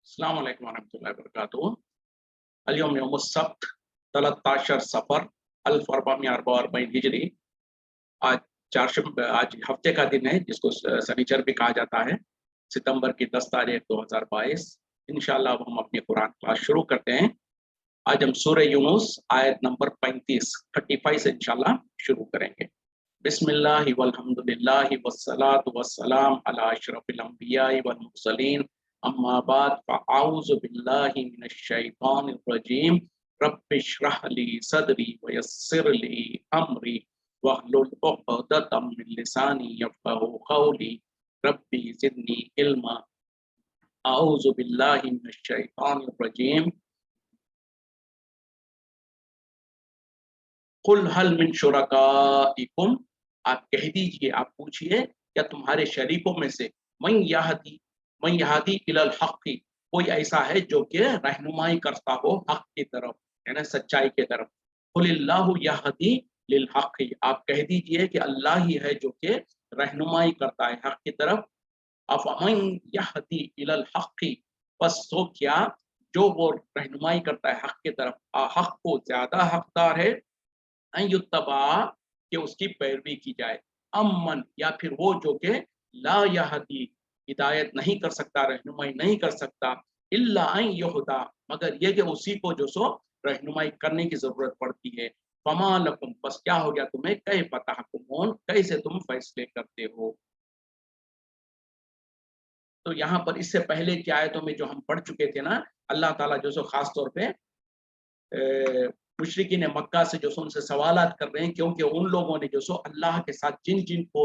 अस्सलाम वालेकुम वरहमतुल्लाहि वबरकातुहू। अल-यौम यौमुस-सब्त 13 सफ़र 1444 हिजरी। आज हफ्ते का दिन है जिसको शनिचर भी कहा जाता है। सितंबर की 10 तारीख 2022। इंशाअल्लाह अब हम अपनी कुरान क्लास शुरू करते हैं। आज हम सूरह यूनुस आयत नंबर 35 से इंशाअल्लाह शुरू करेंगे। बिस्मिल्लाहि वल्हम्दुलिल्लाहि वस्सलातु वस्सलाम अला अशरफिल अंबिया'i वल मुरसलीन अम्मा बाद फ़अऊज़ु बिल्लाहि मिनश शैतानिर रजीम रब्बिश्रह ली सदरी वयस्सिर ली अमरी वहलुल उक़दतम मिन लिसानी यफ़क़हू क़ौली रब्बी ज़िदनी इल्मा। अऊज़ु बिल्लाहि मिनश शैतानिर रजीम। कुल हल मिन शुरकाइकुम, आप कह दीजिए, आप पूछिए क्या तुम्हारे शरीकों में से मन यहदी इलल हक़, कोई ऐसा है जो कि रहनुमाई करता हो हक की तरफ, यानी सच्चाई की तरफ। कुलिल्लाहु यहदी लिल हक़, आप कह दीजिए कि अल्लाह ही है जो कि रहनुमाई करता है हक की तरफ। अफमन यहदी इलल हक़, बस तो क्या जो वो रहनुमाई करता है हक की तरफ, हक को ज्यादा हकदार है युत्तबा कि उसकी पैरवी की जाए। अमन, या फिर वो जो कि ला यहदी, हिदायत नहीं कर सकता, रहनुमाई नहीं कर सकता, इल्ला अन युहदा, मगर ये कि उसी को जो सो रहनुमाई करने की जरूरत पड़ती है। फमा लकुम, बस क्या हो गया तुम्हें, कैफ तहकुमून, कैसे तुम फैसले करते हो। तो यहाँ पर इससे पहले की आयतों में जो हम पढ़ चुके थे ना, अल्लाह ताला जो सो खास तौर पे मुशरिकीन मक्का से जो सो उनसे सवालात कर रहे हैं, क्योंकि उन लोगों ने जो सो अल्लाह के साथ जिन जिन को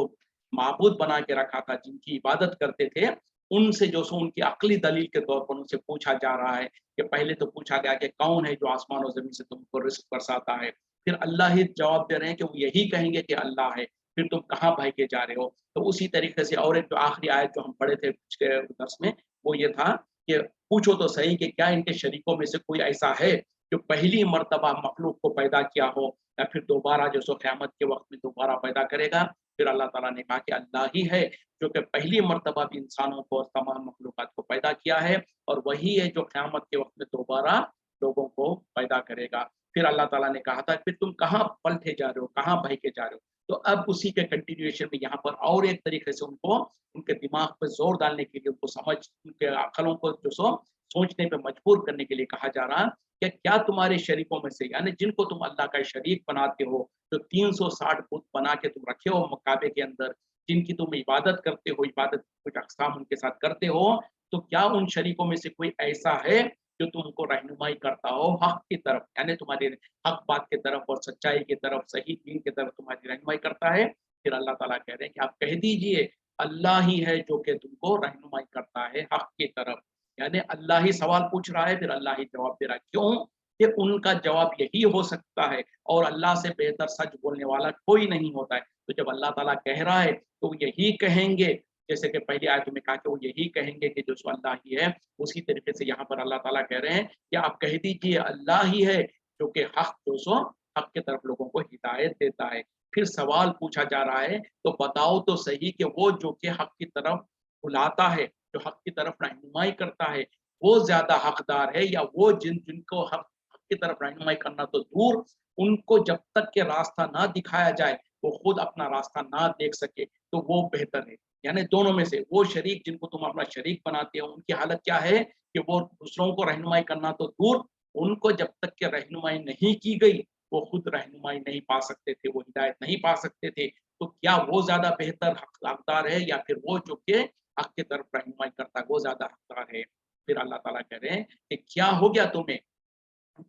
माबूद बना के रखा था, जिनकी इबादत करते थे, उनसे जो सो उनकी अक्ली दलील के तौर पर उनसे पूछा जा रहा है कि पहले तो पूछा गया कि कौन है जो आसमान और जमीन से तुमको रिस्क बरसाता है, फिर अल्लाह ही जवाब दे रहे हैं कि वो यही कहेंगे कि अल्लाह है, फिर तुम कहाँ भाग के जा रहे हो। तो उसी तरीके से और एक जो आखिरी आयत जो हम पढ़े थे पिछले दर्स में, वो ये था कि पूछो तो सही कि क्या इनके शरीकों में से कोई ऐसा है जो पहली मर्तबा मखलूक को पैदा किया हो, या फिर दोबारा जो सो क़यामत के वक्त में दोबारा पैदा करेगा। फिर अल्लाह ताला ने कहा कि अल्लाह ही है जो कि पहली मर्तबा भी इंसानों को और तमाम मखलूक़ात को पैदा किया है, और वही है जो क़यामत के वक्त में दोबारा लोगों को पैदा करेगा। फिर अल्लाह ताला ने कहा था फिर तुम कहाँ पलटे जा रहे हो, कहाँ भागे जा रहे हो। तो अब उसी के कंटिन्यूएशन में यहाँ पर और एक तरीके से उनको उनके दिमाग पर जोर डालने के लिए, उनको समझ, उनके अकलों को जो सो सोचने पे मजबूर करने के लिए कहा जा रहा कि क्या तुम्हारे शरीकों में से, यानी जिनको तुम अल्लाह का शरीक बनाते हो, जो 360 बुत बना के तुम रखे हो काबे के अंदर, जिनकी तुम इबादत करते हो, इबादत कुछ अक़साम उनके साथ करते हो, तो क्या उन शरीकों में से कोई ऐसा है जो तुमको रहनुमाई करता हो हक की तरफ, यानी तुम्हारे हक बात की तरफ और सच्चाई की तरफ, सही दीन की तरफ तुम्हारी रहनुमाई करता है। फिर अल्लाह ताला कह रहे हैं कि आप कह दीजिए अल्लाह ही है जो कि तुमको रहनुमाई करता है हक की तरफ, यानी अल्लाह ही सवाल पूछ रहा है, फिर अल्लाह ही जवाब दे रहा है। क्यों कि उनका जवाब यही हो सकता है, और अल्लाह से बेहतर सच बोलने वाला कोई नहीं होता है। तो जब अल्लाह ताला कह रहा है तो वो यही कहेंगे, जैसे कि पहली आयत में कहा कि वो यही कहेंगे कि जो सो अल्लाह ही है। उसी तरीके से यहाँ पर अल्लाह ताला कह रहे हैं कि आप कह दीजिए अल्लाह ही है जो कि हक जो सो हक की तरफ लोगों को हिदायत देता है। फिर सवाल पूछा जा रहा है तो बताओ तो सही कि वो जो कि हक की तरफ बुलाता है, जो हक की तरफ रहनुमाई करता है, वो ज्यादा हकदार है, या वो जिनको हक हक की तरफ रहनुमाई करना तो दूर, उनको जब तक के रास्ता ना दिखाया जाए, वो खुद अपना रास्ता ना देख सके, तो वो बेहतर है। यानी दोनों में से वो शरीक जिनको तुम अपना शरीक बनाते हो, उनकी हालत क्या है कि वो दूसरों को रहनुमाई करना तो दूर, उनको जब तक के रहनुमाई नहीं की गई, वो खुद रहनुमाई नहीं पा सकते थे, वो हिदायत नहीं पा सकते थे। तो क्या वो ज्यादा बेहतर हकदार है, या फिर वो जो कि हक की तरफ रहनुमाई करता है वो ज्यादा हकदार है। फिर अल्लाह ताला कह रहे हैं कि क्या हो गया तुम्हें,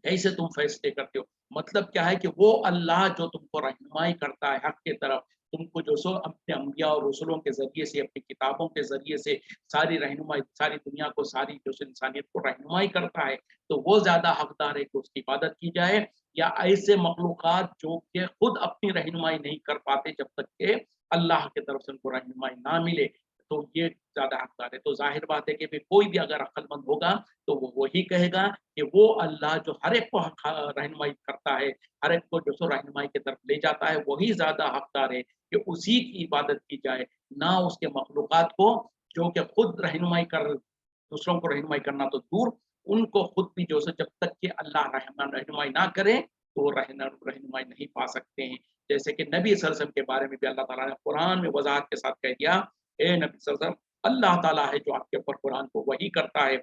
कैसे तुम फैसले करते हो। मतलब क्या है कि वो अल्लाह जो तुमको रहनुमाई करता है हक की तरफ, तुमको जो सो अपने अंबिया और रसूलों के जरिए से, अपनी किताबों के जरिए से सारी रहनुमाई, सारी दुनिया को, सारी जो इंसानियत को रहनुमाई करता है, तो वो ज्यादा हकदार है कि उसकी इबादत की जाए, या ऐसे मखलूकात जो कि खुद अपनी रहनुमाई नहीं कर पाते जब तक के अल्लाह की तरफ से उनको रहनुमाई ना मिले, तो ये ज्यादा हकदार है। तो जाहिर बात है कि फिर कोई भी अगर अक्लमंद होगा तो वो वही कहेगा कि वो अल्लाह जो हर एक को रहनुमाई करता है, हर एक को जो सो रहनुमाई की तरफ ले जाता है, वही ज्यादा हकदार है कि उसी की इबादत की जाए, ना उसके मखलूकात को जो कि खुद रहनुमाई कर दूसरों को रहनुमाई करना तो दूर, उनको खुद भी जो है जब तक कि अल्लाह रहनुमाई ना करे तो रहनुमाई नहीं पा सकते हैं। जैसे कि नबी सल्लल्लाहु अलैहि वसल्लम के बारे में भी अल्लाह ताला ने कुरान में वज़ाहत के साथ कह दिया, ए नबी सल्लल्लाहु अलैहि वसल्लम, अल्लाह ताला है जो आपके ऊपर कुरान को वही करता है,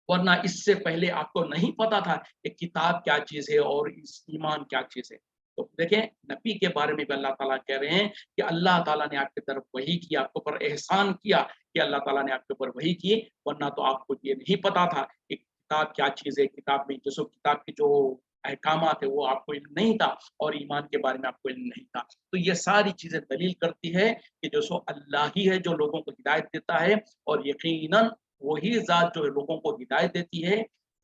वरना इससे पहले आपको नहीं पता था कि किताब क्या चीज़ है और इस ईमान क्या चीज़ है। तो देखें, नबी के बारे में भी अल्लाह ताला कह रहे हैं कि अल्लाह ताला ने आपकी तरफ वही किया, आपके ऊपर एहसान किया कि अल्लाह ताला ने आपके ऊपर वही की, वरना तो आपको ये नहीं पता था कि किताब क्या चीज़ है, किताब में जो सो किताब की जो अहकामात है वो आपको इल्म नहीं था और ईमान के बारे में आपको इल्म नहीं था। तो ये सारी चीज़ें दलील करती है कि जो सो अल्लाह ही है जो लोगों को हिदायत देता है, और यकीनन वही ज़ात जो लोगों को हिदायत देती है,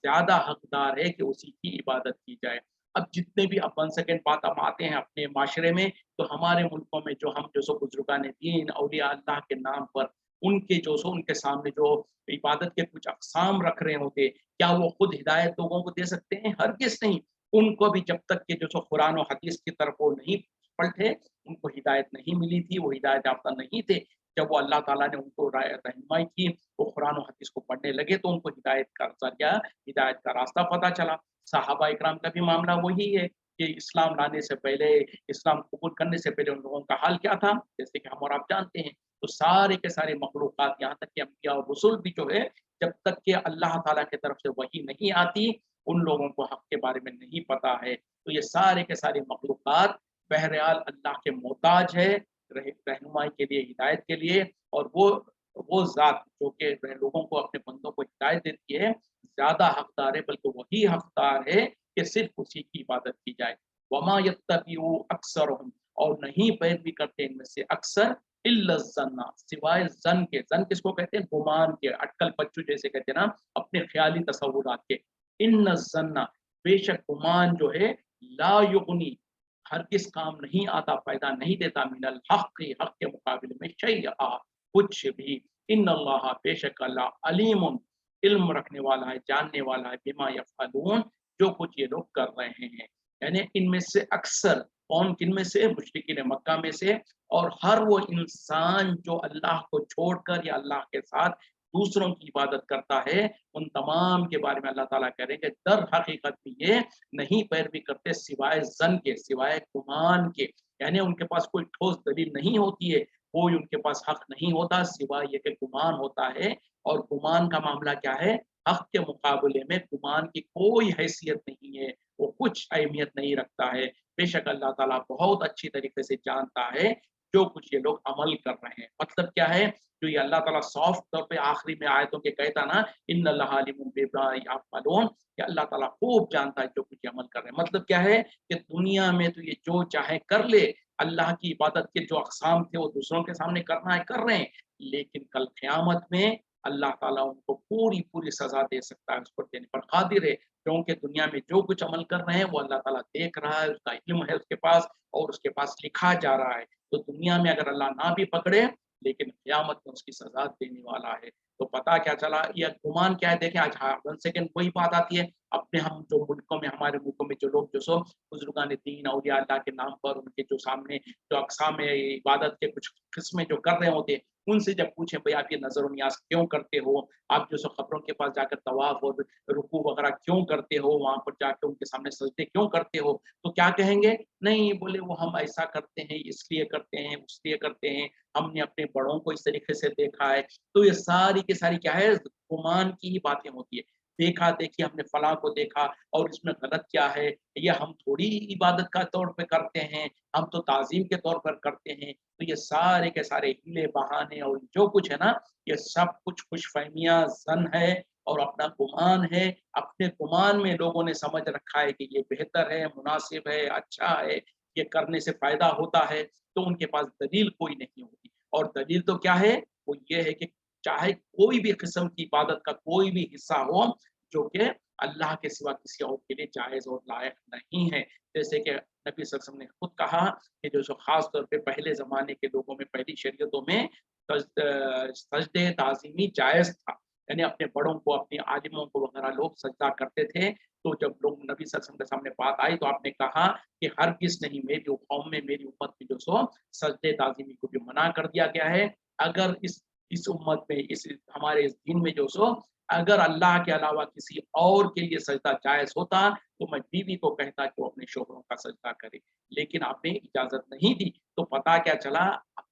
ज़्यादा हकदार है कि उसी की इबादत की जाए। अब जितने भी अब 1 सेकंड बात हम आते हैं अपने माशरे में, तो हमारे मुल्कों में जो हम जो सो बुजुर्गान दीन, औलिया अल्लाह के नाम पर उनके जो सो उनके सामने जो इबादत के कुछ अक़साम रख रहे होते, क्या वो खुद हिदायत लोगों को दे सकते हैं? हरगिज़ नहीं। उनको भी जब तक कि जो सो कुरान और हदीस की तरफ वो नहीं पलटे, उनको हिदायत नहीं मिली थी, वो हिदायत याफ़्ता नहीं थे। जब वो अल्लाह ताला ने उनको रहनुमाई की, वो कुरान और हदीस को पढ़ने लगे तो उनको हिदायत का ज़रिया, हिदायत का रास्ता पता चला। सहाबा इकराम का भी मामला वही है कि इस्लाम लाने से पहले, इस्लाम कबूल करने से पहले उन लोगों का हाल क्या था? जैसे कि हम और आप जानते हैं। तो सारे के सारे मखलूक़ात, यहाँ तक कि अंबिया और रसूल भी जो है, जब तक कि अल्लाह ताला की तरफ से वही नहीं आती, उन लोगों को हक़ के बारे में नहीं पता है। तो ये सारे के सारे मखलूक़ात बहरहाल अल्लाह के मोहताज है रहनुमाई के लिए, हिदायत के लिए, और वो ज़ात जो कि लोगों को, अपने बंदों को हिदायत देती है, ज़्यादा हकदार है, बल्कि वही हकदार है कि सिर्फ़ उसी की इबादत की जाए। वमा यत्तबिउ अक्सरुहुम, और नहीं पैरवी करते इनमें से अक्सर, इल्ला ज़न्ना, सिवाय ज़न के। ज़न किसको कहते हैं? गुमान के, अटकल बच्चू जैसे कहते हैं ना, अपने ख़याली तसव्वुरात के। इन्ना ज़न्ना, बेशक गुमान जो है, ला युग़नी, हरगिज़ काम नहीं आता, फ़ायदा नहीं देता, मिनल हक़्क़ि, हक़ के मुकाबले में शैअ, कुछ भी। इन्नल्लाह, बेशक अल्लाह, अलीमुन, इल्म रखने वाला है, जानने वाला है, बिमा यफ़अलून, जो कुछ ये लोग कर रहे हैं। यानी इनमें से अक्सर, कौन किन में से? मुशरिकीन मक्का में से, और हर वो इंसान जो अल्लाह को छोड़कर या अल्लाह के साथ दूसरों की इबादत करता है, उन तमाम के बारे में अल्लाह ताला कह रहे हैं कि दर हकीकत में ये नहीं पैरवी करते सिवाय ज़न के, सिवाय गुमान के। यानी उनके पास कोई ठोस दलील नहीं होती है, कोई उनके पास हक़ नहीं होता, सिवाय ये कि गुमान होता है। और गुमान का मामला क्या है? हक़ के मुकाबले में गुमान की कोई हैसियत नहीं है, वो कुछ अहमियत नहीं रखता है। बेशक अल्लाह ताला बहुत अच्छी तरीके से जानता है जो कुछ ये लोग अमल कर रहे हैं। मतलब क्या है? जो ये अल्लाह ताला सॉफ्ट तौर पे आखिरी में आयतों के कहता ना, इन्नल्लाह अलीमुन बिमा यफ़अलून, कि अल्लाह ताला खूब जानता है जो कुछ ये अमल कर रहे हैं। मतलब क्या है कि दुनिया में तो ये जो चाहे कर ले, अल्लाह की इबादत के जो अक़साम थे वो दूसरों के सामने करना है, कर रहे हैं, लेकिन कल क़यामत में अल्लाह ताला उनको पूरी-पूरी सज़ा दे सकता है, उस पर देने पर क़ादिर है। क्योंकि दुनिया में जो कुछ अमल कर रहे हैं वो अल्लाह ताला देख रहा है, उसका इल्म है उसके पास, और उसके पास लिखा जा रहा है। तो दुनिया में अगर अल्लाह ना भी पकड़े, लेकिन क़यामत में उसकी सज़ा देने वाला है। तो पता क्या चला, या गुमान क्या है? देखें, आज 1 सेकंड वही बात आती है, अपने हम जो मुल्कों में, हमारे मुल्कों में जो लोग जो सो बुजुर्गान दीन, औलिया अल्लाह के नाम पर उनके जो सामने जो अक़साम इबादत के कुछ किस्में जो कर रहे होते हैं, उनसे जब पूछें, भई आप ये नज़र और नियाज़ क्यों करते हो? आप जो सो क़ब्रों के पास जाकर तवाफ़ और रुकू वग़ैरह क्यों करते हो? वहाँ पर जाके उनके सामने सजदे क्यों करते हो? तो क्या कहेंगे? नहीं, बोले वो हम ऐसा करते हैं, इसलिए करते हैं, इसलिए करते हैं, हमने अपने बड़ों को इस तरीके से देखा है। तो ये सारी की सारी क्या है? गुमान की ही बातें होती है। देखा-देखी, हमने फलाँ को देखा और इसमें गलत क्या है? ये हम थोड़ी इबादत का तौर पे करते हैं, हम तो ताज़ीम के तौर पर करते हैं। तो ये सारे के सारे हीले बहाने और जो कुछ है ना, ये सब कुछ खुशफ़हमियाँ, ज़न है और अपना गुमान है। अपने गुमान में लोगों ने समझ रखा है कि ये बेहतर है, मुनासिब है, अच्छा है, ये करने से फ़ायदा होता है, तो उनके पास दलील कोई नहीं होती। और दलील तो क्या है? वो ये है कि चाहे कोई भी किस्म की इबादत का कोई भी हिस्सा हो, जो कि अल्लाह के सिवा किसी और के लिए जायज़ और लायक नहीं है। जैसे कि नबी सल्लल्लाहु अलैहि वसल्लम ने खुद कहा कि जो ख़ास तौर पे पहले ज़माने के लोगों में, पहली शरीयतों में सजदे ताज़ीमी जायज़ था। यानी अपने बड़ों को, अपने आलिमों को वग़ैरह लोग सजदा करते थे। तो जब लोग नबी सल्लल्लाहु अलैहि वसल्लम के सामने बात आई, तो आपने कहा कि हरगिज़ नहीं, मेरी कौम में, मेरी उम्मत में जो सो सजदे ताज़ीमी को भी मना कर दिया गया है। अगर इस इस उम्मत में, इस हमारे इस दिन में जो सो अगर अल्लाह के अलावा किसी और के लिए सजदा जायज़ होता तो मैं बीवी को कहता कि वो अपने शोहरों का सजदा करे, लेकिन आपने इजाज़त नहीं दी। तो पता क्या चला,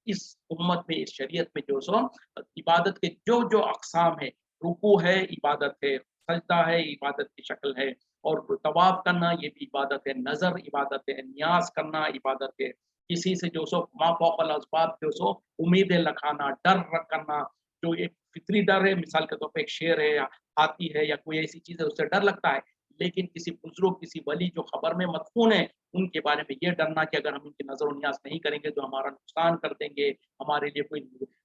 इस उम्मत में, इस शरीयत में जो सो इबादत के जो-जो अक़साम है, रुकू है इबादत है, सजदा है इबादत की शक्ल है, और तवाफ़ करना ये भी इबादत है, नज़र इबादत है, नियाज़ करना इबादत है। किसी से जो सो मा फ़ौक़ल अस्बाब जो सो उम्मीदें लगाना, डर करना, जो एक फ़ितरी डर है, मिसाल के तौर पे एक शेर है या हाथी है या कोई ऐसी चीज़ है उससे डर लगता है। लेकिन किसी बुज़ुर्ग, किसी वली जो ख़बर में मदफ़ून है, उनके बारे में ये डरना कि अगर हम उनकी नज़र और नियाज़ नहीं करेंगे तो हमारा नुकसान कर देंगे, हमारे लिए कोई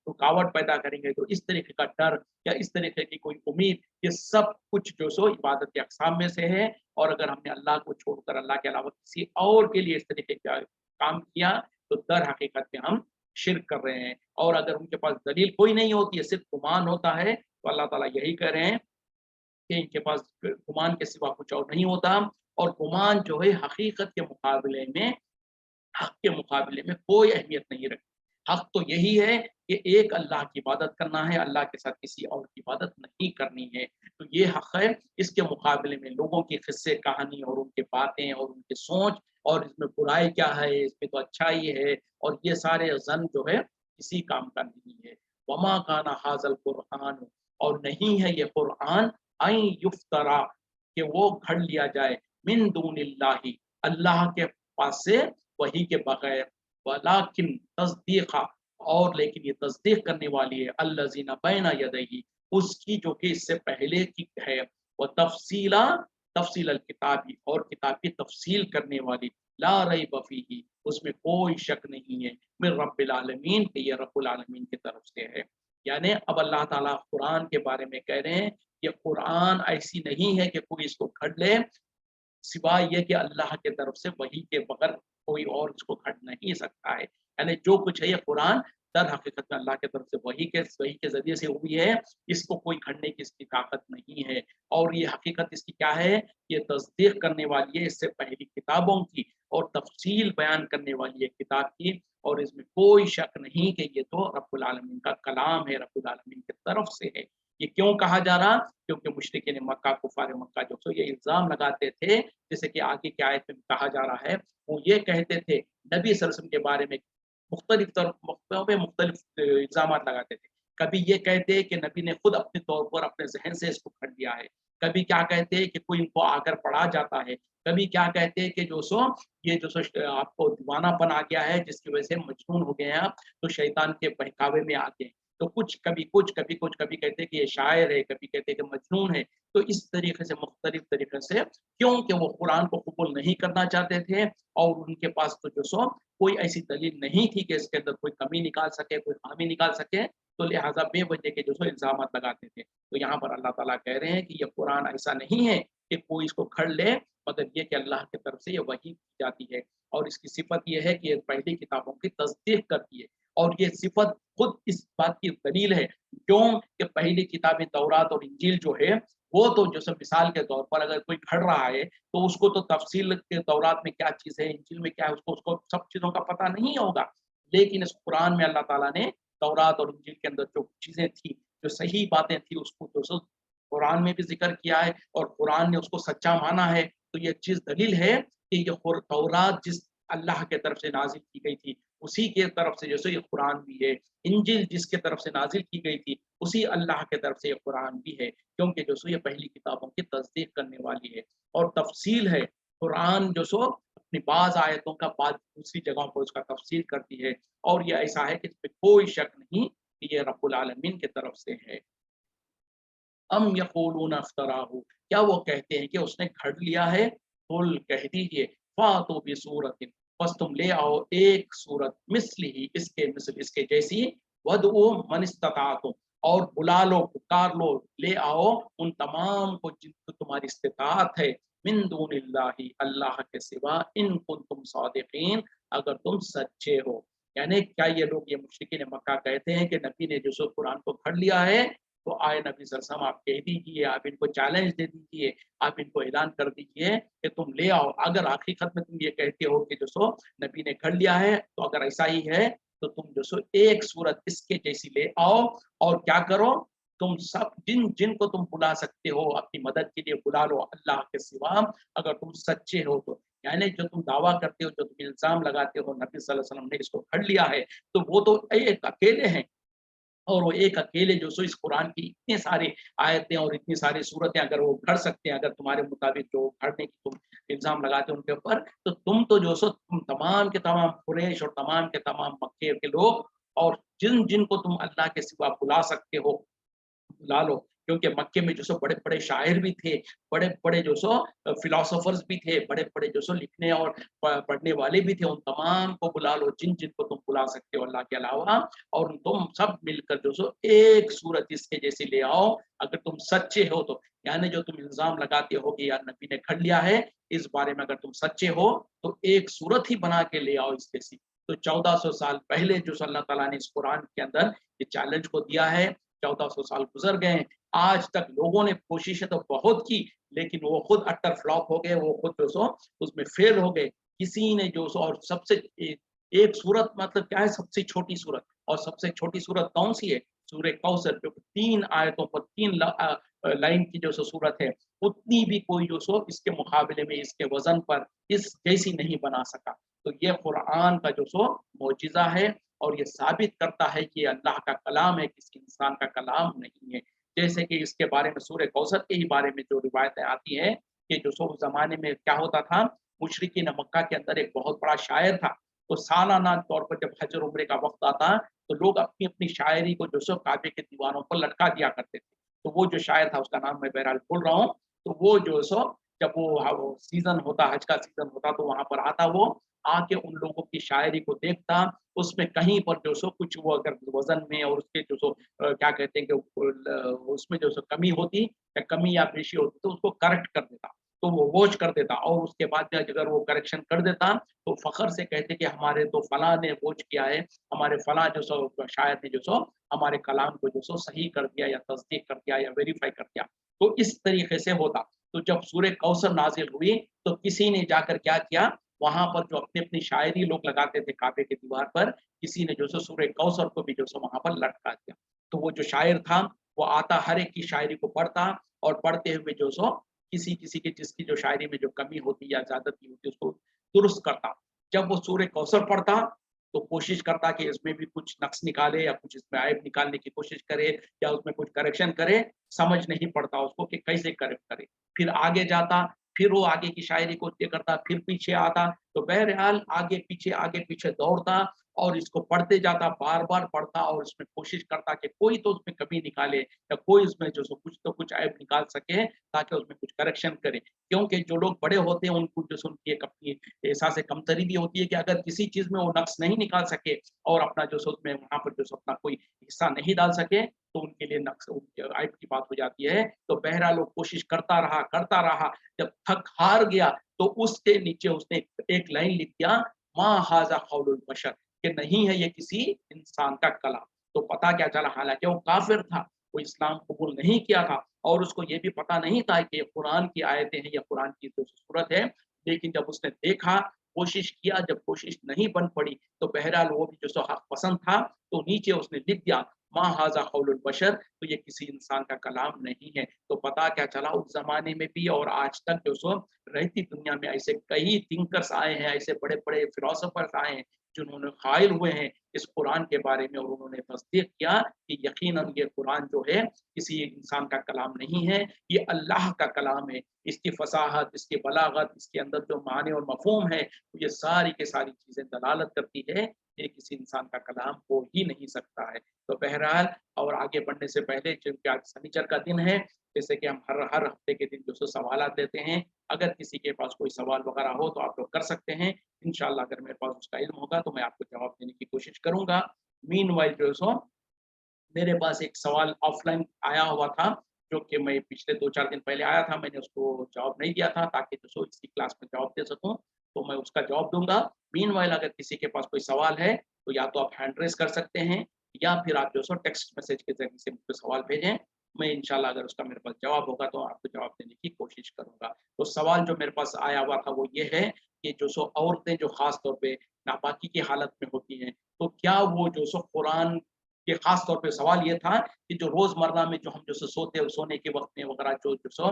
रुकावट पैदा करेंगे, तो इस तरीके का डर या इस तरीके की कोई उम्मीद, ये सब कुछ जो सो इबादत के अक़साम में से है। और अगर हमने अल्लाह को छोड़कर अल्लाह के अलावा किसी और के लिए इस तरीके का काम किया, तो दर हकीकत में हम शिर्क कर रहे हैं। और अगर उनके पास दलील कोई नहीं होती है, सिर्फ़ गुमान होता है, तो अल्लाह ताला यही कह रहे हैं कि इनके पास गुमान के सिवा कुछ और नहीं होता। और गुमान जो है हकीकत के मुकाबले में, हक़ के मुकाबले में कोई अहमियत नहीं रखती। हक़ तो यही है कि एक अल्लाह की इबादत करना है, अल्लाह के साथ किसी और की इबादत नहीं करनी है। तो ये हक़ है, इसके मुकाबले में लोगों की किस्से कहानी और उनकी बातें और उनकी सोच, और इसमें बुराई क्या है, इसमें तो अच्छाई है, और ये सारे ज़न जो है किसी काम का नहीं है। वमा काना हाज़ल कुरआन, और नहीं है ये कुरआन अन युफ्तरा, कि वो घड़ लिया जाए, मिन दूनिल्लाहि, अल्लाह के पास से, वही के बगैर, वलाकिन तस्दीक़ा, और लेकिन ये तस्दीक करने वाली है, अल्लज़ीना बैना यदैहि, उसकी जो कि इससे पहले की है, व तफ़सीला, तफ़सील अल किताबी, और किताब की तफ़सील करने वाली, ला रैब फ़ीही, उसमें कोई शक नहीं है, मिन रब्बिल आलमीन, कि ये रब्बुल आलमीन की तरफ से है। यानी अब अल्लाह ताला कुरान के बारे में कह रहे हैं, ये कुरान ऐसी नहीं है कि कोई इसको घड़ ले, सिवाय ये कि अल्लाह के तरफ से, वही के बगैर कोई और इसको घड़ नहीं सकता है। यानी जो कुछ है ये कुरान दर हकीकत में अल्लाह की तरफ से वही के ज़रिए से हुई है, इसको कोई घड़ने की इसकी ताकत नहीं है। और ये हकीकत इसकी क्या है, ये तस्दीक करने वाली है इससे पहली किताबों की, और तफ़सील बयान करने वाली है किताब की, और इसमें कोई शक नहीं कि ये तो रब्बुल आलमीन का कलाम है, रब्बुल आलमीन की तरफ से है। ये क्यों कहा जा रहा? क्योंकि मुशरिकीन मक्का, कुफ़ार मक्का जो सो ये इल्ज़ाम लगाते थे, जैसे कि आगे की आयत में कहा जा रहा है, वो ये कहते थे नबी सल्लल्लाहु अलैहि वसल्लम के बारे में, मुख्तलिफ मौक़िओं पे मुख्तलिफ इल्ज़ामात लगाते थे। कभी ये कहते कि नबी ने खुद अपने तौर पर अपने ज़हन से इसको घड़ दिया है। कभी क्या कहते हैं कि कोई इनको आकर पढ़ा जाता है। कभी क्या कहते हैं कि जो सो ये जो सो आपको दीवानापन आ गया है, जिसकी वजह से मजनून हो गए हैं आप, तो शैतान के बहकावे में आ गए। तो कुछ, कभी कुछ, कभी कुछ, कभी कहते हैं कि ये शायर है, कभी कहते हैं कि मजनून है। तो इस तरीके से मुख्तलिफ तरीके से, क्योंकि वो कुरान को कबूल नहीं करना चाहते थे, और उनके पास तो जो सो कोई ऐसी दलील नहीं थी कि इसके अंदर कोई कमी निकाल सके, कोई खामी निकाल सके, तो लिहाज़ा बेवजह के जो सो इल्ज़ामात लगाते थे। तो यहाँ पर अल्लाह ताला कह रहे हैं कि ये कुरान ऐसा नहीं है कि कोई इसको घड़ ले, मगर ये कि अल्लाह की तरफ से ये वही की जाती है, और इसकी सिफ़त ये है कि ये पहली किताबों की तस्दीक करती है। और ये सिफ़त खुद इस बात की दलील है, क्यों कि पहली किताबें तौरात और इंजील जो है, वो तो जो सब मिसाल के तौर पर अगर कोई घड़ रहा है, तो उसको तो तफ़सील के तौरात में क्या चीज़ है, इंजील में क्या है, उसको उसको सब चीज़ों का पता नहीं होगा। लेकिन इस कुरान में अल्लाह ताला ने तौरात और इंजील के अंदर जो चीज़ें थी, जो सही बातें थी, उसको तो सो कुरान में भी ज़िक्र किया है, और कुरान ने उसको सच्चा माना है। तो ये चीज़ दलील है कि ये तौरात जिस अल्लाह के तरफ से नाज़िल की गई थी, उसी के तरफ से जैसे ये कुरान भी है। इंजील जिसके तरफ से नाज़िल की गई थी, उसी अल्लाह के तरफ से ये कुरान भी है, क्योंकि जो सो ये पहली किताबों की तस्दीक करने वाली है। और तफ़सील है, कुरान जो सो अपनी बाज़ आयतों का बाद दूसरी जगहों पर उसका तफ़सील करती है, और ये ऐसा है कि इसमें कोई शक नहीं कि ये रब्बुल आलमीन की तरफ से है। अम यक़ूलून अफ़्तराहु, क्या वो कहते हैं कि उसने घड़ लिया है? कुल कह दीजिए, फ़ातू बिसूरतिन, बस तुम ले आओ एक सूरत मिस्लिही, इसके मिस्ल इसके जैसी, वदउ मन इस्तताअतुम, और बुला लो, पुकार लो, ले आओ उन तमाम को जिनको तुम्हारी इस्तिताअत है, मिन दूनिल्लाहि, अल्लाह के सिवा, इन कुंतुम सादिक़ीन, अगर तुम सच्चे हो। यानी क्या ये लोग, ये मुशरिकीन मक्का कहते हैं कि नबी ने जो सो कुरान को घड़ लिया है, तो आए नबी सल्लल्लाहु अलैहि वसल्लम आप कह दीजिए, आप इनको चैलेंज दे दीजिए, आप इनको ऐलान कर दीजिए कि तुम ले आओ। अगर हकीकत में तुम ये कहते हो कि जो सो नबी ने घड़ लिया है, तो अगर ऐसा ही है, तो तुम जो सो एक सूरत इसके जैसी ले आओ और क्या करो, तुम सब जिनको तुम बुला सकते हो अपनी मदद के लिए बुला लो अल्लाह के सिवा, अगर तुम सच्चे हो तो। यानी जो तुम दावा करते हो, जो तुम इल्जाम लगाते हो नबी सल्लल्लाहु अलैहि वसल्लम ने इसको खड़ लिया है, तो वो तो एक अकेले हैं। और वो एक अकेले जो सो इस कुरान की इतने सारे आयतें और इतनी सारी सूरतें अगर वो पढ़ सकते हैं, अगर तुम्हारे मुताबिक जो पढ़ने की तुम इल्ज़ाम लगाते हो उनके ऊपर, तो तुम तो जो सो तुम तमाम के तमाम कुरैश और तमाम के तमाम मक्के के लोग और जिनको तुम अल्लाह के सिवा बुला सकते हो, ला लो। क्योंकि मक्के में जो सो बड़े-बड़े शायर भी थे, बड़े-बड़े जो सो फिलोसोफर्स भी थे, बड़े-बड़े जो सो लिखने और पढ़ने वाले भी थे, उन तमाम को बुला लो जिनको तुम बुला सकते हो अल्लाह के अलावा, और तुम सब मिलकर जो सो एक सूरत इसके जैसी ले आओ, अगर तुम सच्चे हो तो। यानी जो तुम इल्ज़ाम लगाते हो कि यार नबी ने खड़ लिया है, इस बारे में अगर तुम सच्चे हो, तो एक सूरत ही बना के ले आओ इस जैसी। तो 1400 साल पहले जो सो अल्लाह ताला ने इस कुरान के अंदर ये चैलेंज को दिया है, 1400 साल गुजर गए हैं, आज तक लोगों ने कोशिशें तो बहुत की, लेकिन वो खुद अट्टर फ्लॉप हो गए, वो खुद जो सो उसमें फेल हो गए। किसी ने जो सो और सबसे एक सूरत मतलब क्या है, सबसे छोटी सूरत, और सबसे छोटी सूरत कौन सी है? सूरह कौसर, जो 3 आयतों पर 3 लाइन की जो सो सूरत है, उतनी भी कोई जो सो इसके मुकाबले में इसके वज़न पर इस जैसी नहीं बना सका। तो ये कुरान का जो सो मौजिज़ा है, और ये साबित करता है कि ये अल्लाह का कलाम है, किसी इंसान का कलाम नहीं है। जैसे कि इसके बारे में सूरह कौसर के ही बारे में जो रिवायतें आती हैं कि जो सो उस ज़माने में क्या होता था, मुशरिकीन मक्का के अंदर एक बहुत बड़ा शायर था। तो सालाना तौर पर जब हज और उम्रे का वक़्त आता, तो लोग अपनी-अपनी शायरी को जो सो काबे के दीवारों पर लटका दिया करते थे। तो वो जो शायर था उसका नाम मैं बहरहाल भूल रहा हूँ, तो वो जो सो जब वो सीज़न होता, हज का सीज़न होता, तो वहाँ पर आता वो, आके उन लोगों की शायरी को देखता, उसमें कहीं पर जो सो कुछ वो अगर वज़न में और उसके जो सो क्या कहते हैं कि उसमें जो सो कमी होती या कमी या पेशी होती, तो उसको करेक्ट कर देता। तो वो वॉच कर देता, और उसके बाद में अगर वो करेक्शन कर देता, तो फ़ख्र से कहते कि हमारे तो फलाँ ने वॉच किया है, हमारे फलाँ जो सो शायर ने जो सो हमारे कलाम को जो सो सही कर दिया या तस्दीक कर दिया या वेरीफ़ाई कर दिया। तो इस तरीके से होता। तो जब सूरह कौसर नाज़िल हुई, तो किसी ने जाकर क्या किया, वहाँ पर जो अपनी-अपनी शायरी लोग लगाते थे काबे की दीवार पर, किसी ने जो सो सूरह कौसर को भी जो सो वहाँ पर लटका दिया। तो वो जो शायर था, वो आता हर एक की शायरी को पढ़ता, और पढ़ते हुए जो सो किसी-किसी की जिसकी जो शायरी में जो कमी होती या ज़्यादती होती उसको दुरुस्त करता। जब वो सूरह कौसर पढ़ता, तो कोशिश करता कि इसमें भी कुछ नक्स निकाले या कुछ इसमें ऐब निकालने की कोशिश करे या उसमें कुछ करेक्शन करे, समझ नहीं पड़ता उसको कि कैसे करेक्ट करे। फिर आगे जाता, फिर वो आगे की शायरी को ये करता, फिर पीछे आता, तो बहरहाल आगे पीछे दौड़ता और इसको पढ़ते जाता, बार-बार पढ़ता और उसमें कोशिश करता कि कोई तो उसमें कमी निकाले या कोई उसमें जो सो कुछ तो कुछ ऐब निकाल सके, ताकि उसमें कुछ करेक्शन करे। क्योंकि जो लोग बड़े होते हैं उनको जो सो उनकी एक अपनी एहसास कमतरी भी होती है कि अगर किसी चीज़ में वो नक्स नहीं निकाल सके और अपना जो सो उसमें वहाँ पर जो सो अपना कोई हिस्सा नहीं डाल सके, तो उनके लिए नक्स ऐब की बात हो जाती है। तो बहरहाल वो कोशिश करता रहा, जब थक हार गया, तो उसके नीचे उसने एक लाइन लिख दिया, मा हाज़ा कौलुल बशर, कि नहीं है ये किसी इंसान का कलाम। तो पता क्या चला, हालाँकि वो काफ़िर था, वो इस्लाम कबूल नहीं किया था, और उसको ये भी पता नहीं था कि ये कुरान की आयतें हैं या कुरान की जो सूरत है। लेकिन जब उसने देखा, कोशिश किया, जब कोशिश नहीं बन पड़ी, तो बहरहाल वो भी जो सो हक़ पसंद था, तो नीचे उसने लिख दिया, मा हाज़ा कौलुल बशर, तो ये किसी इंसान का कलाम नहीं है। तो पता क्या चला, उस ज़माने में भी और आज तक जो सो रहती दुनिया में ऐसे कई थिंकर्स आए हैं, ऐसे बड़े-बड़े फिलोसोफर्स आए हैं, जिन्होंने क़ाइल हुए हैं इस कुरान के बारे में, और उन्होंने तस्दीक किया कि यकीनन ये कुरान जो है किसी इंसान का कलाम नहीं है, ये अल्लाह का कलाम है। इसकी फ़साहत, इसकी बलागत, इसके अंदर जो माने और मफ़हूम है, ये सारी की सारी चीज़ें दलालत करती है, ये किसी इंसान का कलाम हो ही नहीं सकता है। तो बहरहाल, और आगे बढ़ने से पहले, चूँकि आज शनिचर का दिन है, जैसे कि हम हर हर हफ्ते के दिन जो सो सवालात लेते हैं, अगर किसी के पास कोई सवाल वगैरह हो तो आप लोग कर सकते हैं। इंशाअल्लाह अगर मेरे पास उसका इल्म होगा तो मैं आपको जवाब देने की कोशिश करूँगा। मीनवाइल जो सो मेरे पास एक सवाल ऑफ़लाइन आया हुआ था, जो कि मैं पिछले 2-4 दिन पहले आया था, मैंने उसको जवाब नहीं दिया था, ताकि जो सो इसी क्लास में जवाब दे सकूँ, तो मैं उसका जवाब दूँगा। मीनवाइल अगर किसी के पास कोई सवाल है, तो या तो आप हैंड रेज़ कर सकते हैं, या फिर आप जो सो टेक्स्ट मैसेज के ज़रिए से मुझको सवाल भेजें। मैं इंशाअल्लाह अगर उसका मेरे पास जवाब होगा, तो आपको जवाब देने की कोशिश करूँगा। तो सवाल जो मेरे पास आया हुआ था, वो ये है कि जो सो औरतें जो ख़ास तौर पे नापाकी की हालत में होती हैं, तो क्या वो जो सो कुरान के ख़ास तौर पे सवाल ये था कि जो रोज़मर्रा में जो हम जो सो सोने के वक़्त में वग़ैरह जो सो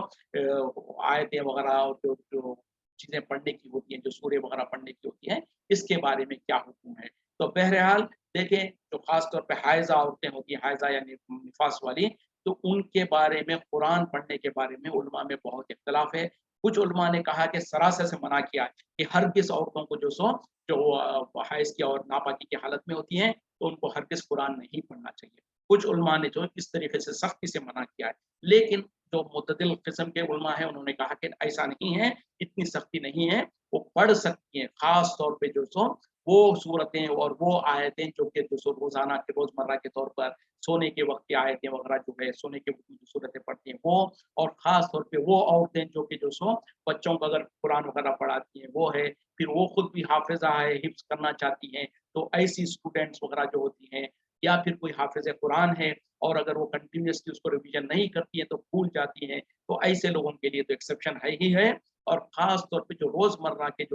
आयतें वग़ैरह और जो जो चीज़ें पढ़ने की होती हैं, जो सूरे वग़ैरह पढ़ने की होती हैं, इसके बारे में क्या हुक्म है? तो बहरहाल देखें, जो ख़ास तौर पे हाइज़ा औरतें होती हैं, हाइज़ा यानी निफ़ास वाली, तो उनके बारे में कुरान पढ़ने के बारे में उलमा में बहुत इख्तिलाफ़ है। कुछ उलमा ने कहा कि सरासर से मना किया है कि हरगिज़ औरतों को जो सो जो हैज़ की और नापाकी की हालत में होती हैं, तो उनको हरगिज़ कुरान नहीं पढ़ना चाहिए। कुछ उलमा ने जो इस तरीके से सख्ती से मना किया है। लेकिन जो मुतदिल किस्म के उलमा हैं, उन्होंने कहा कि ऐसा नहीं है, इतनी सख्ती नहीं है, वो पढ़ सकती हैं। ख़ास तौर पे जो सो वो सूरतें और वो आयतें जो कि जो सो रोज़ाना के रोज़मर्रा के तौर पर सोने के वक़्त की आयतें वग़ैरह जो है, सोने के वक़्त में जो सूरतें पढ़ती हैं वो, और ख़ास तौर पे वो औरतें जो कि जो सो बच्चों को अगर कुरान वग़ैरह पढ़ाती हैं, वो है। फिर वो खुद भी हाफ़िज़ा है, हिफ्ज़ करना चाहती हैं, तो ऐसी स्टूडेंट्स वग़ैरह जो होती हैं, या फिर कोई हाफ़िज़ कुरान है और अगर वो कंटीन्यूअसली उसको रिवीजन नहीं करती हैं, तो भूल जाती हैं, तो ऐसे लोगों के लिए तो एक्सेप्शन है ही है। और ख़ास तौर पे जो रोज़मर्रा के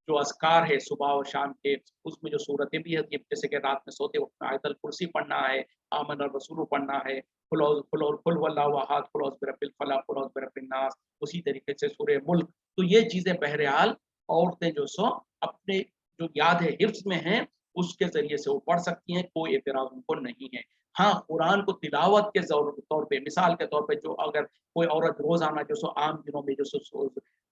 जो अज़कार है सुबह और शाम के, उसमें जो सूरतें भी होती हैं, जैसे कि रात में सोते वक़्त आयतुल कुर्सी पढ़ना है, आमन रसूल पढ़ना है, कुल हुवल्लाहु अहद, कुल औज़ बिरब्बिल फलक, कुल औज़ बिरब्बिन नास, उसी तरीके से सूरह मुल्क। तो ये चीज़ें बहरहाल औरतें जो सो अपने जो याद है हिफ्ज़ में हैं, उसके ज़रिए से वो पढ़ सकती हैं, कोई एतराज़ उनको नहीं है। हाँ, कुरान को तिलावत के तौर पे, मिसाल के तौर पे जो अगर कोई औरत रोज़ाना जो सो आम दिनों में जो सो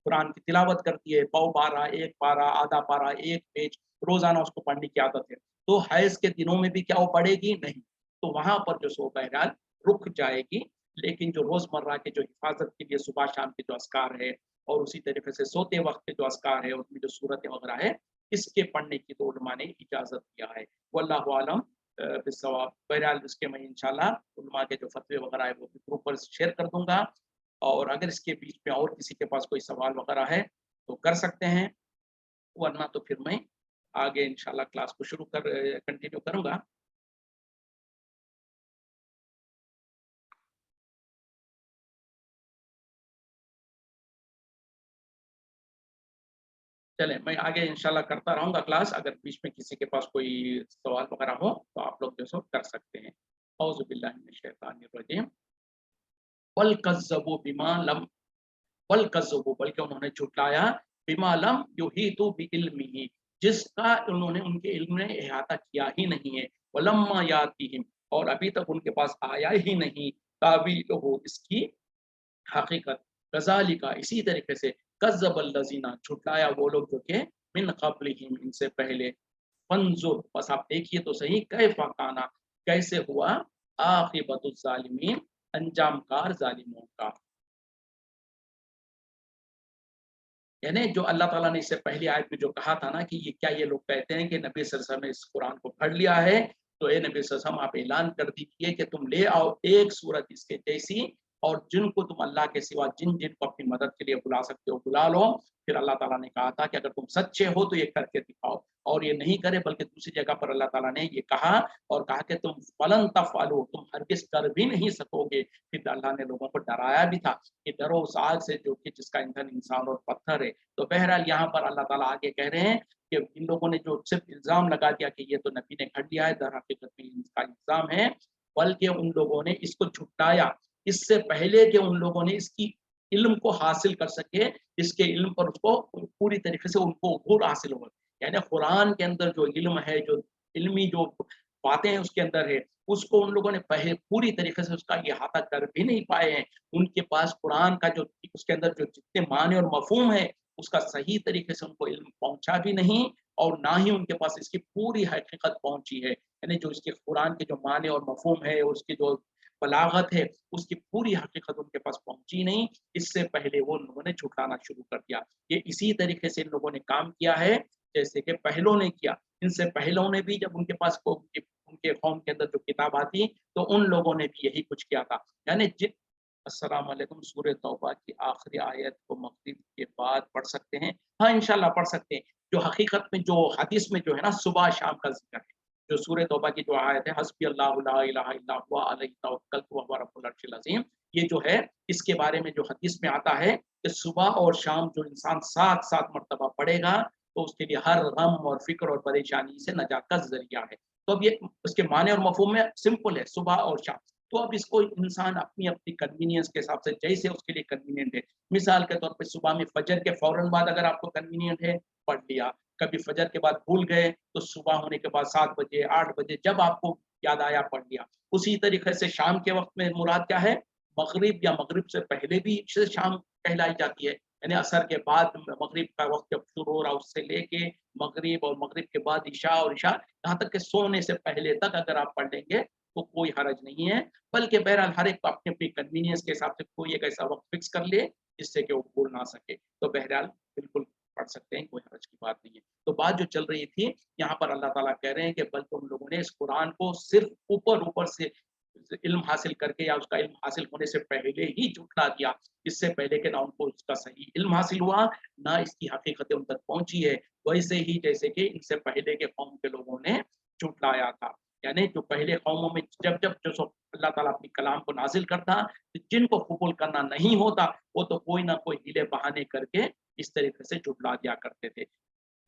कुरान की तिलावत करती है, पौ पारा, 1 पारा, आधा पारा, 1 पेज रोज़ाना उसको पढ़ने की आदत है, तो हैज़ के दिनों में भी क्या वो पढ़ेगी? नहीं। तो वहाँ पर जो सो बहरहाल रुक जाएगी, लेकिन जो रोज़मर्रा के जो हिफ़ाज़त के लिए सुबह-शाम के जो अज़कार है और उसी तरीके से सोते वक़्त के जो अज़कार है, उसमें जो सूरतें वग़ैरह है, इसके पढ़ने की तो उलमा ने इजाज़त दिया है। वल्लाहु आलम बिस्सवाब। बहरहाल इसके मैं इंशाअल्लाह उलमा के जो फ़तवे वग़ैरह है, वो भी ग्रुप पर शेयर कर दूँगा, और अगर इसके बीच में और किसी के पास कोई सवाल वग़ैरह है, तो कर सकते हैं, वरना तो फिर मैं आगे इंशाअल्लाह क्लास को कंटिन्यू करूँगा। चलें, मैं आगे इंशाअल्लाह करता रहूँगा क्लास, अगर बीच में किसी के पास कोई सवाल वग़ैरह हो, तो आप लोग जो सो कर सकते हैं। औज़ु बिल्लाहि मिनश शैतानिर रजीम। वल कज़्ज़बू बिमा लम वल कज़्ज़बू, बल्कि उन्होंने झुटलाया, बिमा लम युहीतु बिइल्मिही, जिसका उन्होंने उनके इल्म ने इहाता किया ही नहीं है। वलम्मा यातिहिम, और अभी तक उनके पास आया ही नहीं, तावीलुहु, इसकी हकीकत। कज़ालिका, इसी तरीके से, कज़्ज़बल लज़ीना, झुटलाया वो लोग जो कि मिन क़ब्लिहिम, इनसे पहले। फंज़ुर, बस आप देखिए तो सही, कैफ़ काना, कैसे हुआ, आक़िबतुज़ ज़ालिमीन, अंजामकार ज़ालिमों का। यानी जो अल्लाह ताला ने इससे पहली आयत में जो कहा था ना कि ये क्या ये लोग कहते हैं कि नबी सल्लल्लाहु अलैहि वसल्लम ने इस कुरान को पढ़ लिया है, तो ए नबी सल्लल्लाहु अलैहि वसल्लम, आप ऐलान कर दीजिए कि तुम ले आओ एक सूरत इसके जैसी, और जिनको तुम अल्लाह के सिवा जिन-जिन को अपनी मदद के लिए बुला सकते हो बुला लो। फिर अल्लाह ताला ने कहा था कि अगर तुम सच्चे हो तो ये करके दिखाओ, और ये नहीं करे, बल्कि दूसरी जगह पर अल्लाह ताला ने ये कहा, और कहा कि तुम फलन तफ़अलू, तुम हरगिज़ कर भी नहीं सकोगे। फिर अल्लाह ने लोगों को डराया भी था कि डरो उस आग से जो कि जिसका ईंधन इंसान और पत्थर है। तो बहरहाल यहाँ पर अल्लाह ताला आगे कह रहे हैं कि इन लोगों ने जो सिर्फ इल्ज़ाम लगा दिया कि ये तो नबी ने कर लिया है, दर हकीकत में इनका इल्ज़ाम है, बल्कि उन लोगों ने इसको झुटलाया, इससे पहले कि उन लोगों ने इसकी इल्म को हासिल कर सके, इसके इल्म पर उसको पूरी तरीके से उनको अबूर हासिल हो। यानी कुरान के अंदर जो इल्म है, जो इल्मी जो बातें हैं उसके अंदर है, उसको उन लोगों ने पहले पूरी तरीके से उसका इहाता कर भी नहीं पाए हैं। उनके पास कुरान का जो उसके अंदर जो जितने माने और मफ़हूम है, उसका सही तरीके से उनको इल्म पहुँचा भी नहीं, और ना ही उनके पास इसकी पूरी हकीकत पहुँची है। यानी जो इसके कुरान के जो माने और मफ़हूम है, उसकी जो बलागत है, उसकी पूरी हकीकत उनके पास पहुँची नहीं, इससे पहले वो लोगों ने झुठलाना शुरू कर दिया। ये इसी तरीके से इन लोगों ने काम किया है, जैसे कि पहलों ने किया। इनसे पहलों ने भी जब उनके पास उनके कौम के अंदर जो किताब आती, तो उन लोगों ने भी यही कुछ किया था। यानी अस्सलाम वालेकुम, सूरह तौबा की आखिरी आयत को मग़रिब के बाद पढ़ सकते हैं। हाँ, इंशाअल्लाह पढ़ सकते हैं। जो हकीकत में जो हदीस में जो है ना सुबह-शाम का ज़िक्र है। जो सूरह तौबा की जो आयत है, हस्बी अल्लाहु ला इलाहा इल्ला हुवा अलैहि तवक्कलतु व हुवा रब्बुल अर्शिल अज़ीम, ये जो है, इसके बारे में जो हदीस में आता है कि सुबह और शाम जो इंसान 7-7 मर्तबा पढ़ेगा, तो उसके लिए हर गम और फ़िक्र और परेशानी से नजात का ज़रिया है। तो अब ये उसके माने और मफ़हूम में सिंपल है, सुबह और शाम। तो अब इसको इंसान अपनी-अपनी कन्वीनियंस के हिसाब से जैसे उसके लिए कन्वीनिएंट है। मिसाल के तौर पे सुबह में फजर के फ़ौरन बाद अगर आपको कन्वीनिएंट है, पढ़ लिया। कभी फजर के बाद भूल गए, तो सुबह होने के बाद 7 बजे, 8 बजे जब आपको याद आया पढ़ लिया। उसी तरीके से शाम के वक़्त में मुराद क्या है? मग़रिब या मग़रिब से पहले भी से शाम कहलाई जाती है। यानी असर के बाद मग़रिब का वक़्त जब शुरू हो रहा है उससे लेके मग़रिब और मग़रिब के बाद इशा और इशा यहाँ तक कि सोने से पहले तक अगर आप पढ़ लेंगे तो कोई हर्ज नहीं है। बल्कि बहरहाल हर एक को अपनी-अपनी कन्वीनियंस के हिसाब से कोई एक ऐसा वक़्त फ़िक्स कर ले जिससे कि वो भूल ना सके। तो बहरहाल बिल्कुल पढ़ सकते हैं, कोई हर्ज की बात नहीं है। तो बात जो चल रही थी, यहाँ पर अल्लाह ताला कह रहे हैं कि बल्कि उन लोगों ने इस कुरान को सिर्फ़ ऊपर-ऊपर से इल्म हासिल करके या उसका इल्म हासिल होने से पहले ही झुठला दिया। इससे पहले कि ना उनको उसका सही इल्म हासिल हुआ, ना इसकी हकीकतें उन तक पहुँची है। वैसे ही जैसे कि इनसे पहले के कौम के लोगों ने झुठलाया था। यानी जो पहले कौमों में जब जो सो अल्लाह ताला अपनी कलाम को नाज़िल करता, तो जिनको कबूल करना नहीं होता, वो तो कोई ना कोई हीले बहाने करके इस तरीके से झुठला दिया करते थे।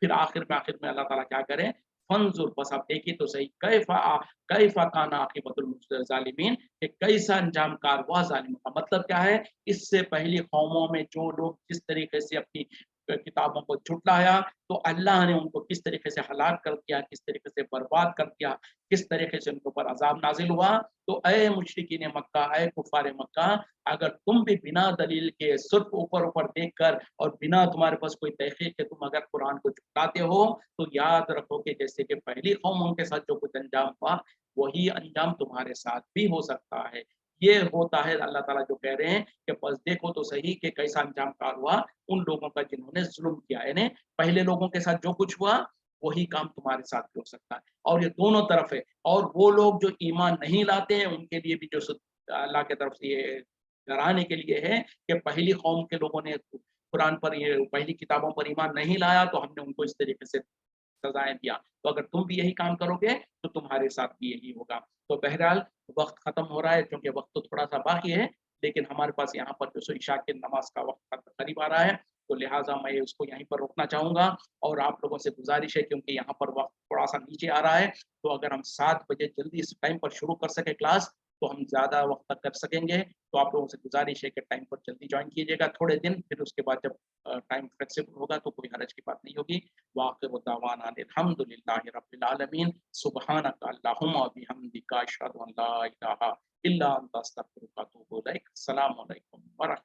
फिर आखिर में अल्लाह ताला क्या करें, फंजुर बस आप देखिए तो सही कैफ़ा काना आक़िबतुल ज़ालिमीन कि कैसा अंजाम कार हुआ ज़ालिमों का। मतलब क्या है, इससे पहली कौमों में जो लोग जिस तरीके से अपनी किताबों को झुठलाया, तो अल्लाह ने उनको किस तरीके से हलाक कर दिया, किस तरीके से बर्बाद कर दिया, किस तरीके से उनके ऊपर अज़ाब नाज़िल हुआ। तो ऐ मुशरिकीन मक्का, ऐ कुफ़ार मक्का, अगर तुम भी बिना दलील के सिर्फ़ ऊपर-ऊपर देखकर और बिना तुम्हारे पास कोई तहक़ीक़ के तुम अगर कुरान को झुठलाते हो, तो याद रखो कि जैसे कि पहली कौमों के साथ जो कुछ अंजाम हुआ, वही अंजाम तुम्हारे साथ भी हो सकता है। ये होता है अल्लाह ताला जो कह रहे हैं कि बस देखो तो सही कि कैसा अंजाम कार हुआ उन लोगों का जिन्होंने ज़ुल्म किया। यानी पहले लोगों के साथ जो कुछ हुआ, वही काम तुम्हारे साथ भी हो सकता है। और ये दोनों तरफ है। और वो लोग जो ईमान नहीं लाते हैं, उनके लिए भी जो अल्लाह की तरफ से ये डराने के लिए है कि पहली कौम के लोगों ने कुरान पर ये पहली किताबों पर ईमान नहीं लाया, तो हमने उनको इस तरीके से सज़ाएँ दिया। तो अगर तुम भी यही काम करोगे, तो तुम्हारे साथ भी यही होगा। तो बहरहाल वक़्त ख़त्म हो रहा है, क्योंकि वक़्त तो थोड़ा-सा बाकी है, लेकिन हमारे पास यहाँ पर जो सो इशा की नमाज़ का वक़्त करीब आ रहा है, तो लिहाज़ा मैं उसको यहीं पर रोकना चाहूँगा। और आप लोगों से गुज़ारिश है, क्योंकि यहाँ पर वक़्त थोड़ा-सा नीचे आ रहा है, तो अगर हम 7 बजे जल्दी इस टाइम पर शुरू कर सकें क्लास, तो हम ज़्यादा वक़्त तक कर सकेंगे। तो आप लोगों से गुज़ारिश है कि टाइम पर जल्दी जॉइन कीजिएगा थोड़े दिन, फिर उसके बाद जब टाइम फ्लेक्सिबल होगा तो कोई हर्ज की बात नहीं होगी। वाखिरु दअवाना अनिल हम्दुलिल्लाहि रब्बिल आलमीन। सुब्हानका अल्लाहुम्मा व बिहम्दिका अशहदु अन ला इलाहा इल्ला अंता अस्तगफिरुका व अतूबु इलैक। अस्सलामु अलैकुम व